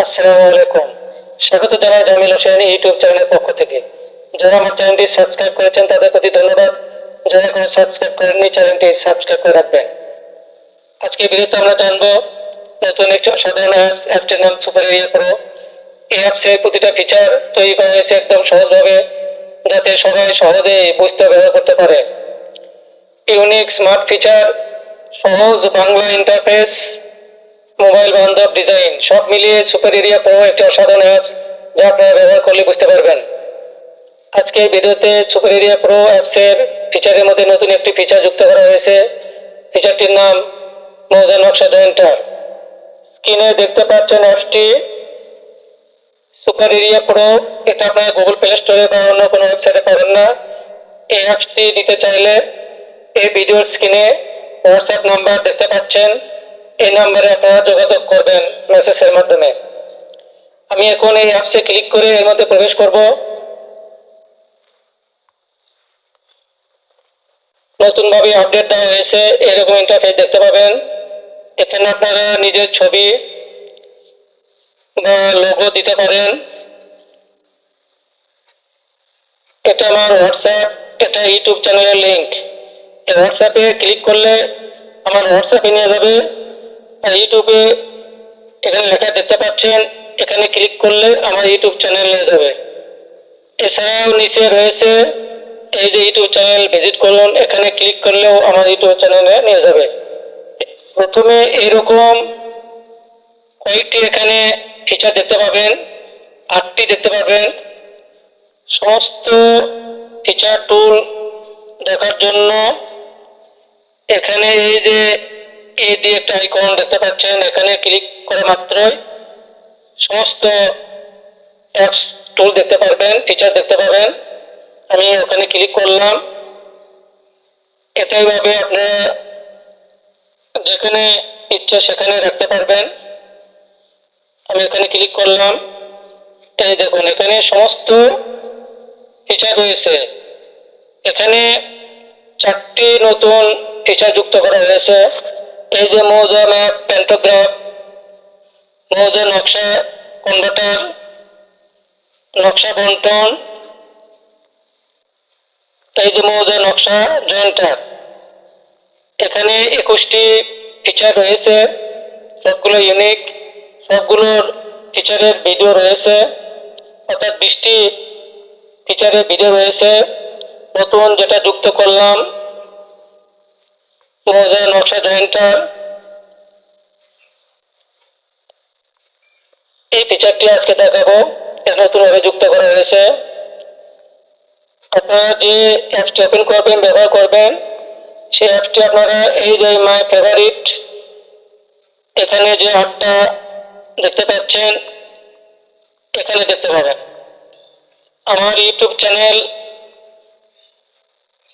আসসালামু আলাইকুম। স্বাগত জানাই জামিল হোসেন ইউটিউব চ্যানেলের পক্ষ থেকে। যারা আমার চ্যানেলটি সাবস্ক্রাইব করেছেন তাদের প্রতি ধন্যবাদ। যারা এখনো সাবস্ক্রাইব করেননি চ্যানেলটি সাবস্ক্রাইব করে রাখবেন। আজকে ভিডিওতে আমরা জানবো নতুন একটি অসাধারণ অ্যাপটির নাম সুপার এরিয়া প্রো। এই অ্যাপসের প্রতিটা ফিচার তৈরি করা হয়েছে একদম সহজভাবে, যাতে সবাই সহজেই বুঝতে ব্যবহার করতে পারে। ইউনিক স্মার্ট ফিচার, সহজ বাংলা ইন্টারফেস, মোবাইল বান্ধব ডিজাইন, সব মিলিয়ে সুপার এরিয়া প্রো একটি অসাধারণ অ্যাপস, যা আপনারা ব্যবহার করলে বুঝতে পারবেন। আজকে এই ভিডিওতে সুপার এরিয়া প্রো অ্যাপসের ফিচারের মধ্যে নতুন একটি ফিচার যুক্ত করা হয়েছে। ফিচারটির নাম মৌজা নকশা জয়েন্টার। স্ক্রিনে দেখতে পাচ্ছেন অ্যাপসটি সুপার এরিয়া প্রো। এটা আপনারা গুগল প্লে স্টোরে বা অন্য কোনো ওয়েবসাইটে পাবেন না। এই অ্যাপসটি নিতে চাইলে এই ভিডিওর স্ক্রিনে হোয়াটসঅ্যাপ নাম্বার দেখতে পাচ্ছেন, এই নাম্বারে আপনারা যোগাযোগ করবেন মেসেজের মাধ্যমে। আমি এখন এই অ্যাপসে ক্লিক করে এর মধ্যে প্রবেশ করব। নতুনভাবে আপডেট দেওয়া হয়েছে, এরকম ইন্টারফেস দেখতে পাবেন। এখানে আপনারা নিজের ছবি বা লোগো দিতে পারেন। এটা আমার হোয়াটসঅ্যাপ, এটা ইউটিউব চ্যানেলের লিঙ্ক। এই হোয়াটসঅ্যাপে ক্লিক করলে আমার হোয়াটসঅ্যাপে নিয়ে যাবে। আর ইউটিউবে এখানে লেখা দেখতে পাচ্ছেন, এখানে ক্লিক করলে আমার ইউটিউব চ্যানেল নিয়ে যাবে। এছাড়াও নিচে রয়েছে এই যে ইউটিউব চ্যানেল ভিজিট করুন, এখানে ক্লিক করলেও আমার ইউটিউব চ্যানেলে নিয়ে যাবে। প্রথমে এইরকম কয়েকটি এখানে ফিচার দেখতে পাবেন, 8টি দেখতে পাবেন। সমস্ত ফিচার টুল দেখার জন্য এখানে এই যে এই দিয়ে একটা আইকন দেখতে পাচ্ছেন, এখানে ক্লিক করা মাত্রই সমস্ত অ্যাপস টুল দেখতে পারবেন, ফিচার দেখতে পাবেন। আমি ওখানে ক্লিক করলাম। এটাইভাবে আপনারা যেখানে ইচ্ছা সেখানে রাখতে পারবেন। আমি এখানে ক্লিক করলাম। এই দেখুন, এখানে সমস্ত ফিচার রয়েছে। এখানে 4টি নতুন ফিচার যুক্ত করা হয়েছে। এই যে মৌজা ম্যাপ, প্যান্টোগ্রাফ, মৌজা নকশা কনভার্টার, নকশা বন্টন, এই যে মৌজা নকশা জয়েন্টার। এখানে 21টি ফিচার রয়েছে, সবগুলো ইউনিক। সবগুলোর ফিচারের ভিডিও রয়েছে, অর্থাৎ 20টি ফিচারের ভিডিও রয়েছে। নতুন যেটা যুক্ত করলাম মৌজা নকশা জয়েন্টার, এই ফিচারটি আজকে দেখাবো। এর নতুনভাবে যুক্ত করা হয়েছে। আপনারা যে অ্যাপসটি ওপেন করবেন, ব্যবহার করবেন, সেই অ্যাপসটি আপনারা এই যে মাই ফেভারিট, এখানে যে 8টা দেখতে পাচ্ছেন, এখানে দেখতে পাবেন। আমার ইউটিউব চ্যানেল,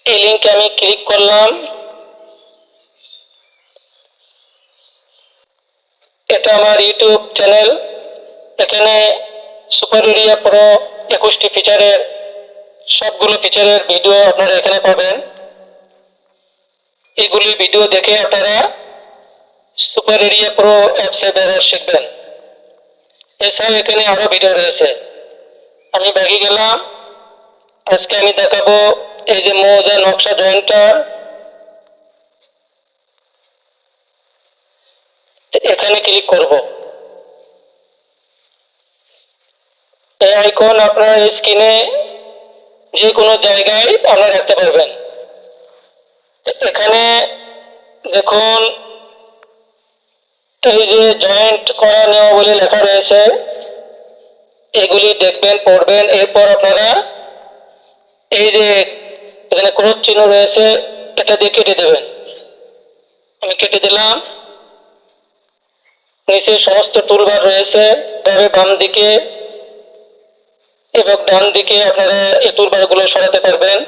এই লিঙ্কে আমি ক্লিক করলাম। এটা আমার ইউটিউব চ্যানেল। এখানে সুপার এরিয়া প্রো 21টি ফিচারের সবগুলো ফিচারের ভিডিও আপনারা এখানে পাবেন। এগুলি ভিডিও দেখে আপনারা সুপার এরিয়া প্রো অ্যাপসে ব্যবহার শিখবেন। এছাড়াও এখানে আরও ভিডিও রয়েছে। আমি ব্যাগে গেলাম। আজকে আমি দেখাবো এই যে মৌজা নকশা জয়েন্টার। এখানে ক্লিক করব। এই আইকন আপনারা স্ক্রিনে যে কোনো জায়গায় আপনারা রাখতে পারবেন। এখানে দেখুন, এই যে জয়েন্ট করা নেওয়া বলে লেখা রয়েছে, এগুলি দেখবেন, পড়বেন। এরপর আপনারা এই যে এখানে ক্রস চিহ্ন রয়েছে, এটা দিয়ে কেটে দেবেন। আমি কেটে দিলাম। নিচে সমস্ত টুলবার রয়েছে, তবে বাম দিকে এবং ডান দিকে আপনারা এই টুলবারগুলো সরাতে পারবেন।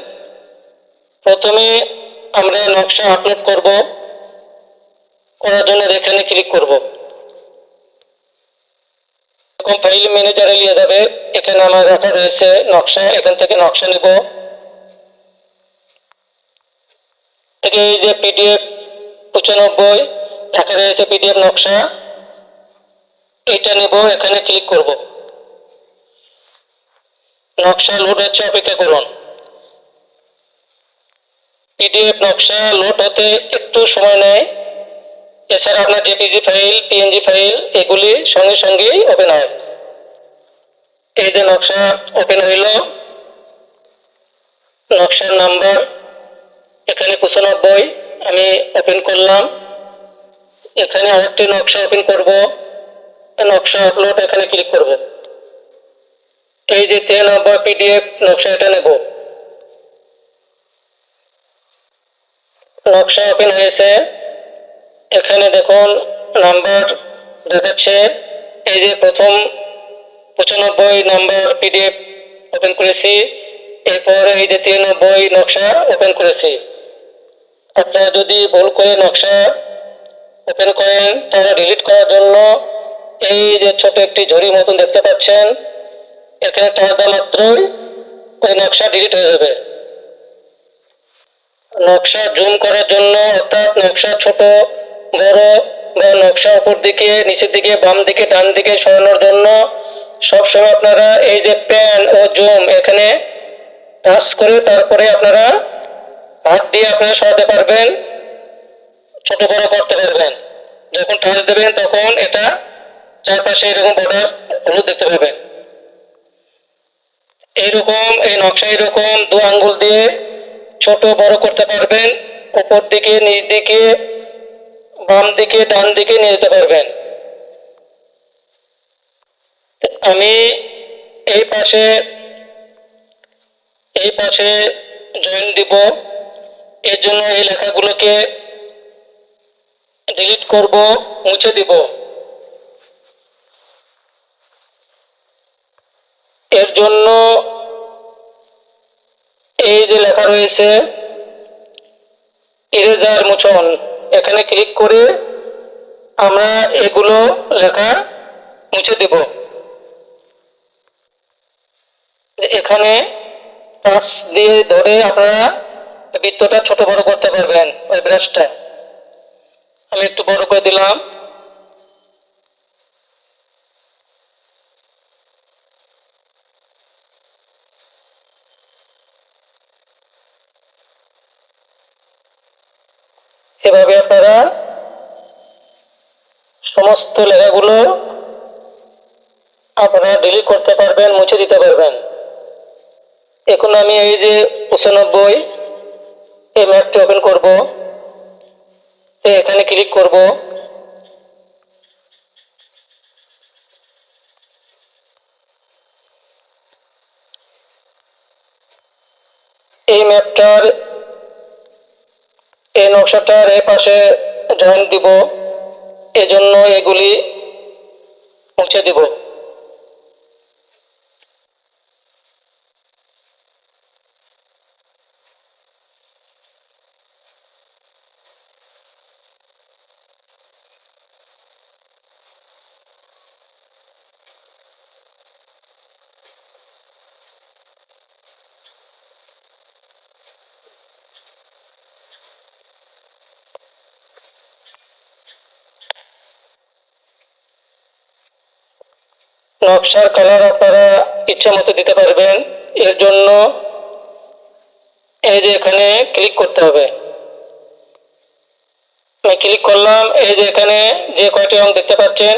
প্রথমে আমরা নকশা আপলোড করব। করার জন্য এখানে ক্লিক করব। এরকম ফাইল ম্যানেজারে নিয়ে যাবে। এখানে আমার রাখা রয়েছে নকশা, এখান থেকে নকশা নেব। থেকে এই যে পিডিএফ 95 রাখা রয়েছে পিডিএফ নকশা, এটা নেব, এখানে ক্লিক করব। নকশা লোড হচ্ছে, অপেক্ষা করুন। পিডিএফ নকশা লোড হতে একটু সময় নেয়। এছাড়া আপনার জেপিজি ফাইল, পিএনজি ফাইল এগুলি সঙ্গে সঙ্গেই ওপেন হয়। এই যে নকশা ওপেন হইল, নকশার নাম্বার এখানে 95, আমি ওপেন করলাম। এখানে আরেকটি নকশা ওপেন করব, নকশা আপলোড এখানে ক্লিক করব। এই যে 3 নম্বর পিডিএফ নকশা, এটা নেব। নকশা ওপেন হয়েছে, এখানে দেখুন নাম্বার দেখাচ্ছে। এই যে প্রথম 95 নাম্বার পিডিএফ ওপেন করেছি, এরপর এই যে 93 নকশা ওপেন করেছি। আপনারা যদি ভুল করে নকশা ওপেন করেন তাহলে ডিলিট করার জন্য এই যে ছোট একটি ঝুড়ি মতন দেখতে পাচ্ছেন, এখানে টাচ দেওয়া মাত্রই ওই নকশা ডিলিট হয়ে যাবে। নকশা জুম করার জন্য, অর্থাৎ নকশা ছোট বড় বা নকশা উপর দিকে নিচের দিকে বাম দিকে ডান দিকে সরানোর জন্য সবসময় আপনারা এই যে প্যান ও জুম এখানে টাচ করে তারপরে আপনারা হাত দিয়ে আপনারা সরাতে পারবেন, ছোট বড় করতে পারবেন। যখন টাচ দেবেন তখন এটা চারপাশে এরকম বর্ডার হলুদ দেখতে পাবেন। এইরকম এই নকশা এরকম 2 আঙ্গুল দিয়ে ছোট বড় করতে পারবেন, উপর দিকে নিচ দিকে বাম দিকে ডান দিকে নিয়ে যেতে পারবেন। আমি এই পাশে জয়েন দিব, এর জন্য এই লেখাগুলোকে ডিলিট করব, মুছে দিব। এর জন্য এই যে লেখা রয়েছে ইরেজার মোছন, এখানে ক্লিক করে আমরা এগুলো লেখা মুছে দেব। এখানে টাচ দিয়ে ধরে আপনারা বৃত্তটা ছোট বড় করতে পারবেন। ওই ব্রাশটা আমি একটু বড় করে দিলাম। এভাবে আপনারা সমস্ত লেখাগুলো আপনারা ডিলিট করতে পারবেন, মুছে দিতে পারবেন। এখন আমি এই যে 95 এই ম্যাপটি ওপেন করব, এখানে ক্লিক করব। এই ম্যাপটার এই নকশাটার এই পাশে জয়েন দিব, এজন্য এগুলি মুছে দিব। নকশার কালার আপনারা ইচ্ছা মতো দিতে পারবেন। এর জন্য এই যে এখানে ক্লিক করতে হবে, আমি ক্লিক করলাম। এই যে এখানে যে কয়টি রং দেখতে পাচ্ছেন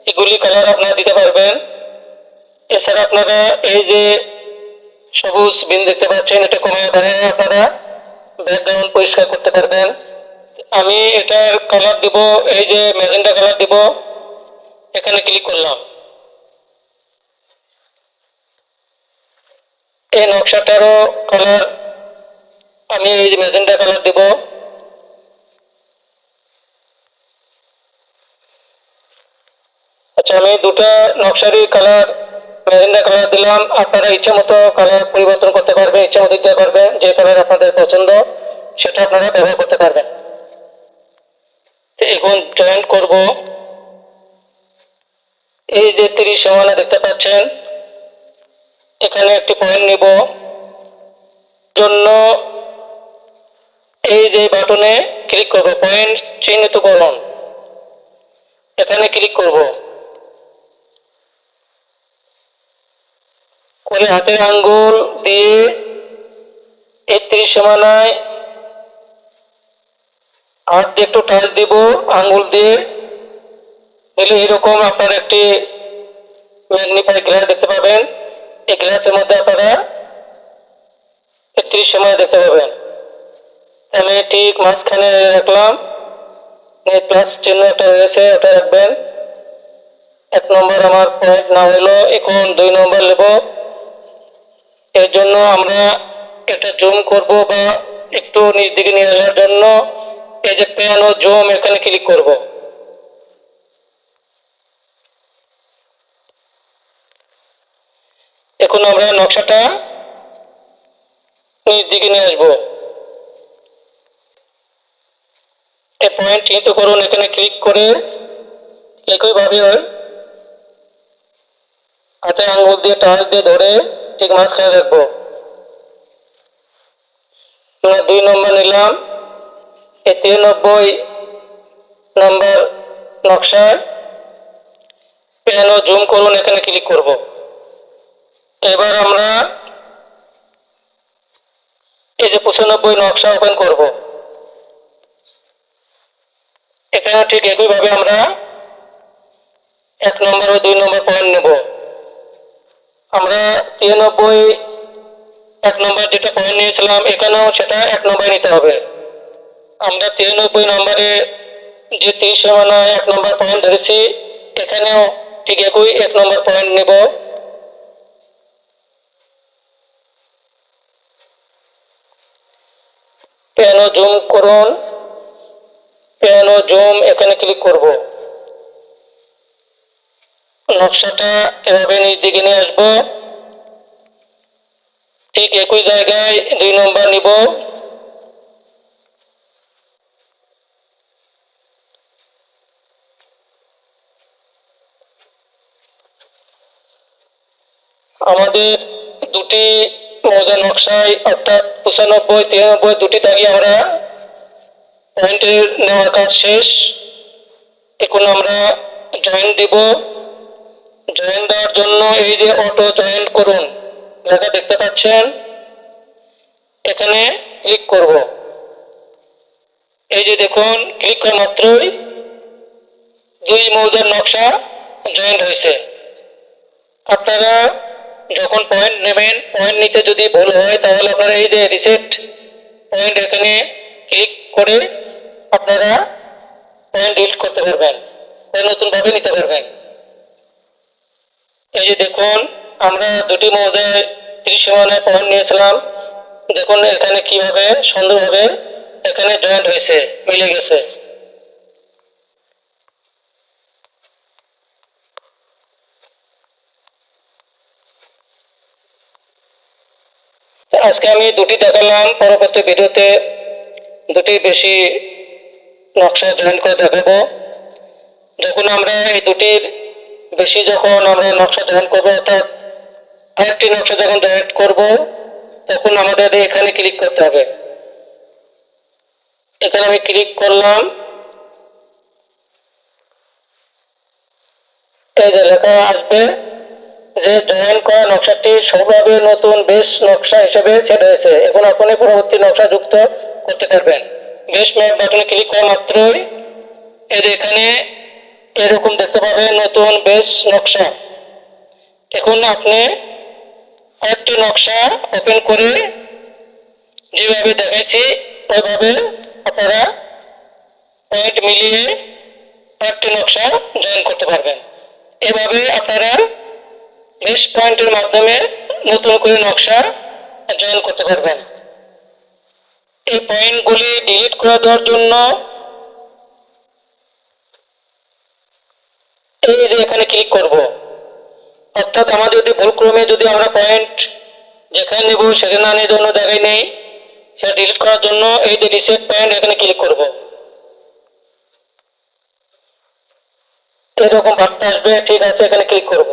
এগুলি কালার আপনারা দিতে পারবেন। এছাড়া আপনারা এই যে সবুজ বিন দেখতে পাচ্ছেন, এটা কমিয়ে বাড়িয়ে আপনারা ব্যাকগ্রাউন্ড পরিষ্কার করতে পারবেন। আমি এটার কালার দিব, এই যে ম্যাজেন্টা কালার দিব, এখানে ক্লিক করলাম। এই নকশাটারও কালার আমি এই যে ম্যাজেন্টা কালার দিব। আচ্ছা, আমি দুটো নকশারই কালার ম্যাজেন্টা কালার দিলাম। আপনারা ইচ্ছা মতো কালার পরিবর্তন করতে পারবেন, ইচ্ছা মতো দিতে পারবেন। যে কালার আপনাদের পছন্দ সেটা আপনারা ব্যবহার করতে পারবেন। তো এখন জয়েন করব। এই যে 30 সমানে দেখতে পাচ্ছেন, এখানে একটি পয়েন্ট নিব, জন্য এই যে বাটনে ক্লিক করব, পয়েন্ট চিহ্নিতকরণ, এখানে ক্লিক করব। করে হাতের আঙ্গুল দিয়ে ৩১ সীমানায় হাত দিয়ে একটু টাচ দিব, আঙ্গুল দিয়ে দিলে এরকম আপনার একটি ম্যাগনিফাই গ্লাস দেখতে পাবেন। এই গ্লাসের মধ্যে আপনারা ৩১ সীমানা দেখতে পাবেন। আমি ঠিক মাঝখানে রাখলাম, প্লাস চিহ্ন একটা রয়েছে, ওটা রাখবেন। ১ নম্বর আমার পয়েন্ট না হলো, এখন ২ নম্বর নেব। এর জন্য আমরা এটা জুম করব বা একটু নিচ দিকে নিয়ে আসার জন্য এই যে প্যান ও জুম এখানে ক্লিক করব। এখন আমরা নকশাটা নিচ দিকে নিয়ে আসবো। এই পয়েন্ট চিহ্নিত করুন, এখানে ক্লিক করে একইভাবে হাতে আঙ্গুল দিয়ে টাচ দিয়ে ধরে ঠিক মাঝখানে রাখবো। আমরা ২ নম্বর নিলাম। এই ৯৩ নম্বর নকশায় প্যান ও জুম করুন, এখানে ক্লিক করব। এবার আমরা এই যে ৯৫ নকশা ওপেন করব। এখানে ঠিক একইভাবে আমরা ১ নম্বর ও ২ নম্বর পয়েন্ট নেব। আমরা ৯৩ ১ নম্বর যেটা পয়েন্ট নিয়েছিলাম, এখানেও সেটা ১ নম্বরে নিতে হবে। আমরা ৯৩ নম্বরে যে ৩০ সীমানায় ১ নম্বর পয়েন্ট ধরেছি, এখানেও ঠিক একই ১ নম্বর পয়েন্ট নেব। প্যান ও জুম করুন, প্যান ও জুম এখানে ক্লিক করব। নকশাটা এভাবে নিচ দিকে নিয়ে আসবো। ঠিক একই জায়গায় ২ নম্বর নিব। আমাদের দুটি মৌজা নকশায় অর্থাৎ ৯৫ ৯৩ দুটি দাগই আমরা পয়েন্টের নেওয়ার কাজ শেষ। এখন আমরা জয়েন দিব। জয়েন দেওয়ার জন্য এই যে অটো জয়েন করুন লেখা দেখতে পাচ্ছেন, এখানে ক্লিক করব। এই যে দেখুন, ক্লিক করা মাত্রই ২ মৌজার নকশা জয়েন্ট হয়েছে। আপনারা যখন পয়েন্ট নেবেন, পয়েন্ট নিতে যদি ভুল হয় তাহলে আপনারা এই যে রিসেট পয়েন্ট এখানে ক্লিক করে আপনারা পয়েন্ট ডিলিট করতে পারবেন, নতুনভাবে নিতে পারবেন। এই যে দেখুন, আমরা দুটি মৌজায় ৩০ সীমানায় পয়েন্ট নিয়েছিলাম। দেখুন এখানে কিভাবে সুন্দরভাবে এখানে জয়েন্ট হয়েছে, মিলে গেছে। আজকে আমি দুটি দেখালাম, পরবর্তী ভিডিওতে দুটি বেশি নকশা জয়েন করে দেখাবো। যখন আমরা এই দুটির বেশি যখন আমরা নকশা জয়েন করবো, অর্থাৎ আরেকটি নকশা যখন জয়েন করব, তখন আমাদের এখানে ক্লিক করতে হবে। এখানে আমি ক্লিক করলাম। এই যে লেখা আসবে যে জয়েন করা নকশাটি সবভাবে নতুন বেশ নকশা হিসেবে সেট হয়েছে, এখন আপনি পরবর্তী নকশা যুক্ত করতে পারবেন। বেশ ম্যাপ বাটনে ক্লিক করা মাত্রই এই যে এখানে এরকম দেখতে পাবেন নতুন বেশ নকশা। এখন আপনি আরেকটি নকশা ওপেন করে যেভাবে দেখাইছি ওইভাবে আপনারা পয়েন্ট মিলিয়ে আরেকটি নকশা জয়েন করতে পারবেন। এভাবে আপনারা বেশ পয়েন্টের মাধ্যমে নতুন করে নকশা জয়েন করতে পারবেন। এই পয়েন্টগুলি ডিলিট করে দেওয়ার জন্য এই যে এখানে ক্লিক করব। অর্থাৎ আমাদের যদি ভুলক্রমে যদি আমরা পয়েন্ট যেখানে নেব সেখানে না নিয়ে অন্য জায়গায় নেই, সেটা ডিলিট করার জন্য এই যে রিসেট পয়েন্ট এখানে ক্লিক করব। এরকম বার্তা আসবে, ঠিক আছে, এখানে ক্লিক করব।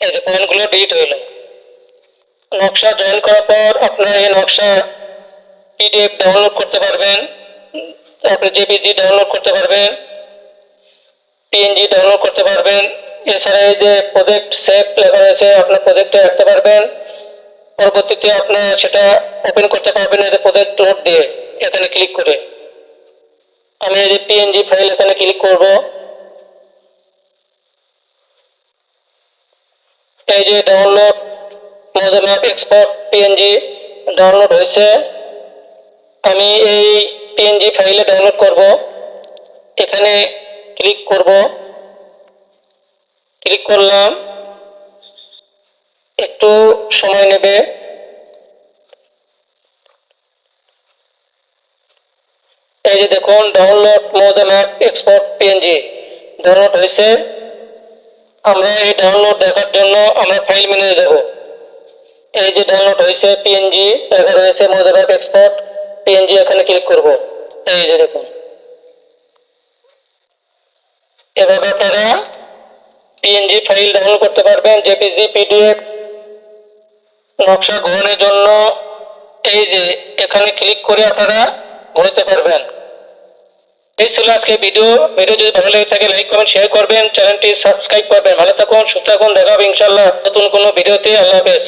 এই যে পয়েন্টগুলো ডিলিট হইল। নকশা জয়েন করার পর আপনারা এই নকশা পিডিএফ ডাউনলোড করতে পারবেন, তারপরে জেপিজি ডাউনলোড করতে পারবেন, পিএনজি ডাউনলোড করতে পারবেন, এছাড়া এই যে প্রজেক্ট সেভ লেখা রয়েছে, আপনার প্রজেক্টে রাখতে পারবেন। পরবর্তীতে আপনার সেটা ওপেন করতে পারবেন এই যে প্রজেক্ট লোড দিয়ে এখানে ক্লিক করে। আমি এই যে পিএনজি ফাইল এখানে ক্লিক করব। এই যে ডাউনলোড মোজা ম্যাপ এক্সপোর্ট পিএনজি ডাউনলোড হয়েছে। আমি এই পিএনজি ফাইলে ডাউনলোড করব। এখানে ক্লিক করব, ক্লিক করলাম, একটু সময় নেবে। এই যে দেখুন ডাউনলোড মোজা ম্যাপ এক্সপোর্ট পিএনজি ডাউনলোড হয়েছে। আমরা এই ডাউনলোড দেখার জন্য আমরা ফাইল মেনুতে যাব। এই যে ডাউনলোড হয়েছে পিএনজি লেখা রয়েছে মোজা ম্যাপ এক্সপোর্ট পিএনজি, এখানে ক্লিক করব। এই যে দেখুন এভাবে আপনারা পিএনজি ফাইল ডাউনলোড করতে পারবেন। জেপিজি পিডিএফ নকশা ঘোরানোর জন্য এই যে এখানে ক্লিক করে আপনারা ঘোরাতে পারবেন। এই ছিল আজকে ভিডিও যদি ভালো লেগে থাকে লাইক কমেন্ট শেয়ার করবেন, চ্যানেলটি সাবস্ক্রাইব করবেন। ভালো থাকুন, সুস্থ থাকুন, দেখা হবে ইনশাআল্লাহ নতুন কোনো ভিডিওতে। আল্লাহ হাফেজ।